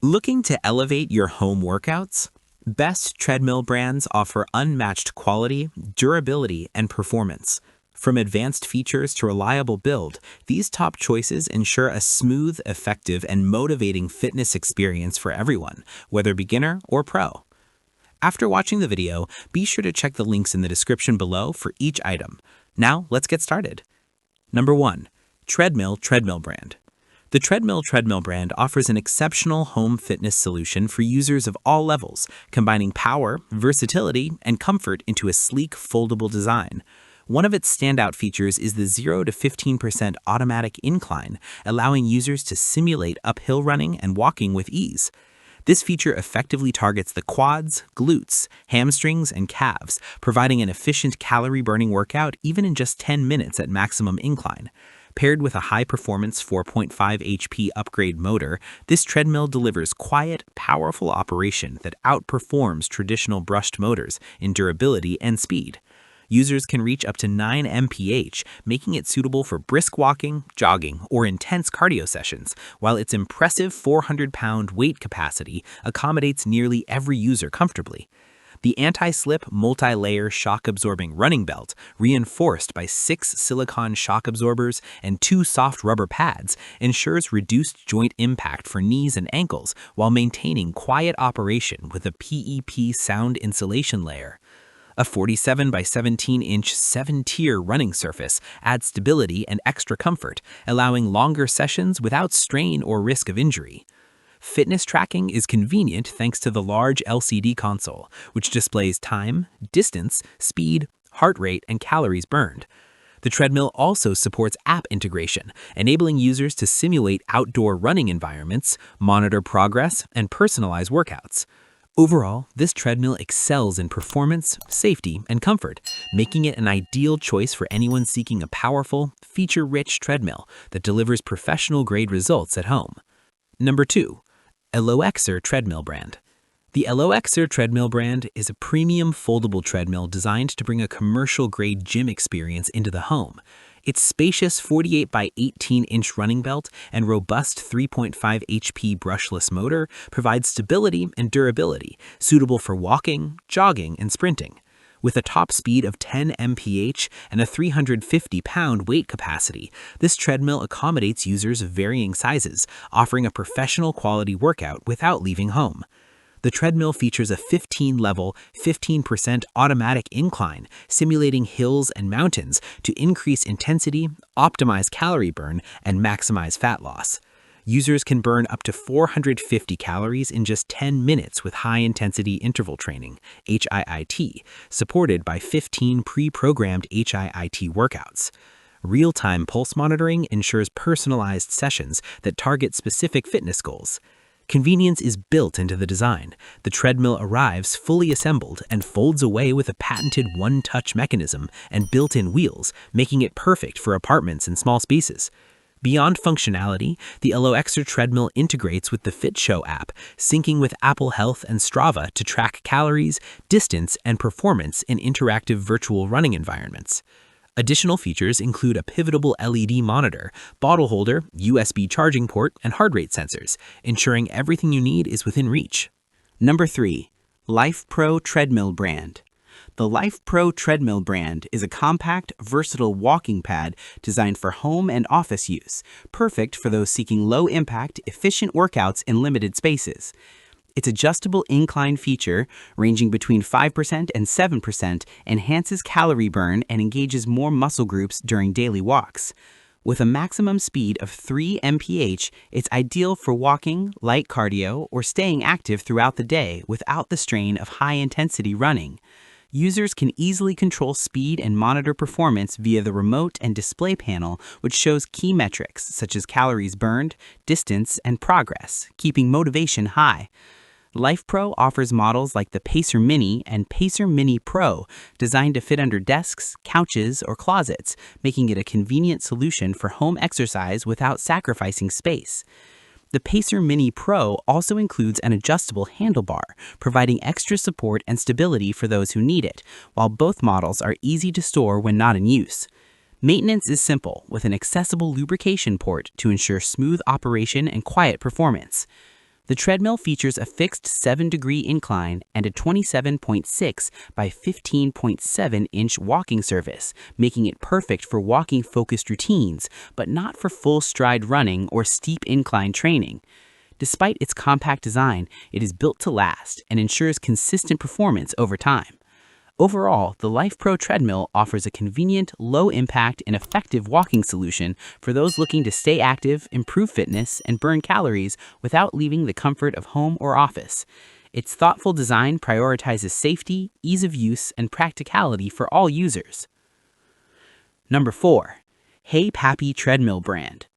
Looking to elevate your home workouts? Best treadmill brands offer unmatched quality, durability, and performance. From advanced features to reliable build, these top choices ensure a smooth, effective, and motivating fitness experience for everyone, whether beginner or pro. After watching the video, be sure to check the links in the description below for each item. Now, let's get started. Number 1. Treadmill brand. The Treadmill brand offers an exceptional home fitness solution for users of all levels, combining power, versatility, and comfort into a sleek, foldable design. One of its standout features is the 0 to 15% automatic incline, allowing users to simulate uphill running and walking with ease. This feature effectively targets the quads, glutes, hamstrings, and calves, providing an efficient calorie-burning workout even in just 10 minutes at maximum incline. Paired with a high-performance 4.5 HP upgrade motor, this treadmill delivers quiet, powerful operation that outperforms traditional brushed motors in durability and speed. Users can reach up to 9 mph, making it suitable for brisk walking, jogging, or intense cardio sessions, while its impressive 400-pound weight capacity accommodates nearly every user comfortably. The anti-slip multi-layer shock-absorbing running belt, reinforced by 6 silicone shock absorbers and 2 soft rubber pads, ensures reduced joint impact for knees and ankles while maintaining quiet operation with a PEP sound insulation layer. A 47 by 17-inch 7-tier running surface adds stability and extra comfort, allowing longer sessions without strain or risk of injury. Fitness tracking is convenient thanks to the large LCD console, which displays time, distance, speed, heart rate, and calories burned. The treadmill also supports app integration, enabling users to simulate outdoor running environments, monitor progress, and personalize workouts. Overall, this treadmill excels in performance, safety, and comfort, making it an ideal choice for anyone seeking a powerful, feature-rich treadmill that delivers professional-grade results at home. Number 2. Aloewxxr treadmill brand. The Aloewxxr treadmill brand is a premium foldable treadmill designed to bring a commercial-grade gym experience into the home. Its spacious 48 by 18-inch running belt and robust 3.5 HP brushless motor provide stability and durability, suitable for walking, jogging, and sprinting. With a top speed of 10 mph and a 350-pound weight capacity, this treadmill accommodates users of varying sizes, offering a professional quality workout without leaving home. The treadmill features a 15-level, 15% automatic incline, simulating hills and mountains to increase intensity, optimize calorie burn, and maximize fat loss. Users can burn up to 450 calories in just 10 minutes with high-intensity interval training, HIIT, supported by 15 pre-programmed HIIT workouts. Real-time pulse monitoring ensures personalized sessions that target specific fitness goals. Convenience is built into the design. The treadmill arrives fully assembled and folds away with a patented one-touch mechanism and built-in wheels, making it perfect for apartments and small spaces. Beyond functionality, the Aloewxxr treadmill integrates with the FitShow app, syncing with Apple Health and Strava to track calories, distance, and performance in interactive virtual running environments. Additional features include a pivotable LED monitor, bottle holder, USB charging port, and heart rate sensors, ensuring everything you need is within reach. Number 3. LifePro treadmill brand. The LifePro treadmill brand is a compact, versatile walking pad designed for home and office use, perfect for those seeking low-impact, efficient workouts in limited spaces. Its adjustable incline feature, ranging between 5% and 7%, enhances calorie burn and engages more muscle groups during daily walks. With a maximum speed of 3 mph, it's ideal for walking, light cardio, or staying active throughout the day without the strain of high-intensity running. Users can easily control speed and monitor performance via the remote and display panel, which shows key metrics such as calories burned, distance, and progress, keeping motivation high. LifePro offers models like the Pacer Mini and Pacer Mini Pro, designed to fit under desks, couches, or closets, making it a convenient solution for home exercise without sacrificing space. The Pacer Mini Pro also includes an adjustable handlebar, providing extra support and stability for those who need it, while both models are easy to store when not in use. Maintenance is simple, with an accessible lubrication port to ensure smooth operation and quiet performance. The treadmill features a fixed 7-degree incline and a 27.6 by 15.7-inch walking surface, making it perfect for walking-focused routines, but not for full-stride running or steep incline training. Despite its compact design, it is built to last and ensures consistent performance over time. Overall, the LifePro treadmill offers a convenient, low-impact, and effective walking solution for those looking to stay active, improve fitness, and burn calories without leaving the comfort of home or office. Its thoughtful design prioritizes safety, ease of use, and practicality for all users. Number 4. Heypappy Treadmill Brand.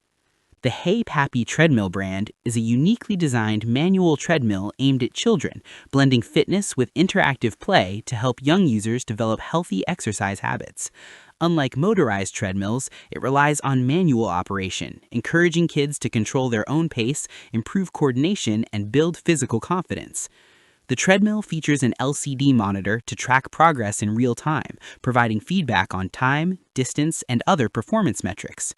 The Heypappy treadmill brand is a uniquely designed manual treadmill aimed at children, blending fitness with interactive play to help young users develop healthy exercise habits. Unlike motorized treadmills, it relies on manual operation, encouraging kids to control their own pace, improve coordination, and build physical confidence. The treadmill features an LCD monitor to track progress in real time, providing feedback on time, distance, and other performance metrics.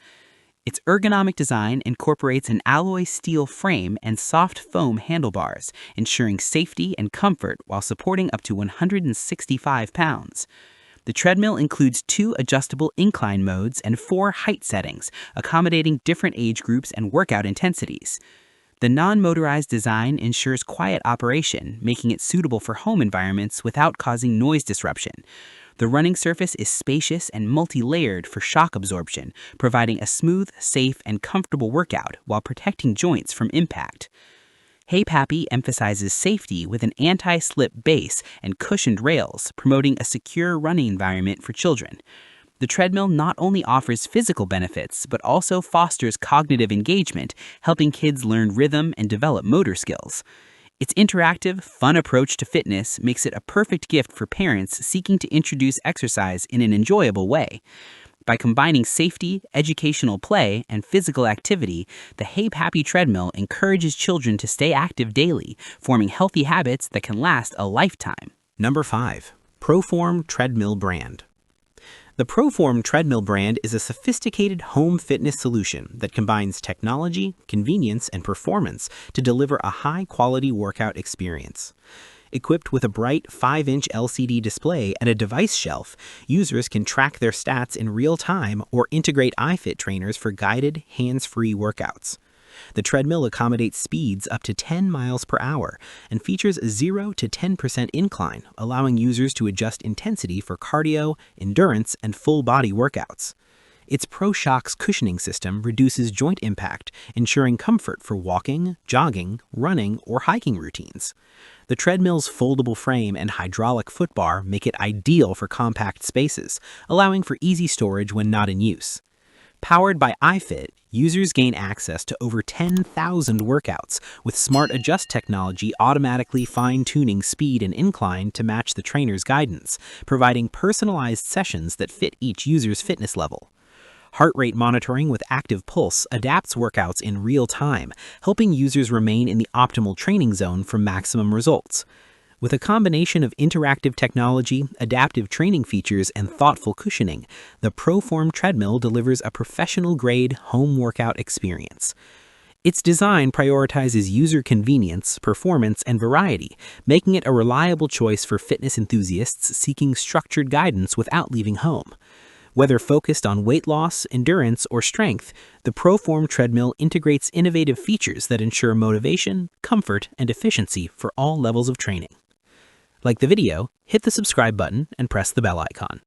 Its ergonomic design incorporates an alloy steel frame and soft foam handlebars, ensuring safety and comfort while supporting up to 165 pounds. The treadmill includes 2 adjustable incline modes and 4 height settings, accommodating different age groups and workout intensities. The non-motorized design ensures quiet operation, making it suitable for home environments without causing noise disruption. The running surface is spacious and multi-layered for shock absorption, providing a smooth, safe, and comfortable workout while protecting joints from impact. Heypappy emphasizes safety with an anti-slip base and cushioned rails, promoting a secure running environment for children. The treadmill not only offers physical benefits, but also fosters cognitive engagement, helping kids learn rhythm and develop motor skills. Its interactive, fun approach to fitness makes it a perfect gift for parents seeking to introduce exercise in an enjoyable way. By combining safety, educational play, and physical activity, the Heypappy treadmill encourages children to stay active daily, forming healthy habits that can last a lifetime. Number 5. Proform Treadmill Brand. The Proform treadmill brand is a sophisticated home fitness solution that combines technology, convenience, and performance to deliver a high-quality workout experience. Equipped with a bright 5-inch LCD display and a device shelf, users can track their stats in real time or integrate iFit trainers for guided, hands-free workouts. The treadmill accommodates speeds up to 10 miles per hour and features a 0 to 10% incline, allowing users to adjust intensity for cardio, endurance, and full-body workouts. Its ProShocks cushioning system reduces joint impact, ensuring comfort for walking, jogging, running, or hiking routines. The treadmill's foldable frame and hydraulic footbar make it ideal for compact spaces, allowing for easy storage when not in use. Powered by iFit, users gain access to over 10,000 workouts, with Smart Adjust technology automatically fine-tuning speed and incline to match the trainer's guidance, providing personalized sessions that fit each user's fitness level. Heart rate monitoring with active pulse adapts workouts in real time, helping users remain in the optimal training zone for maximum results. With a combination of interactive technology, adaptive training features, and thoughtful cushioning, the Proform treadmill delivers a professional-grade home workout experience. Its design prioritizes user convenience, performance, and variety, making it a reliable choice for fitness enthusiasts seeking structured guidance without leaving home. Whether focused on weight loss, endurance, or strength, the Proform treadmill integrates innovative features that ensure motivation, comfort, and efficiency for all levels of training. Like the video, hit the subscribe button and press the bell icon.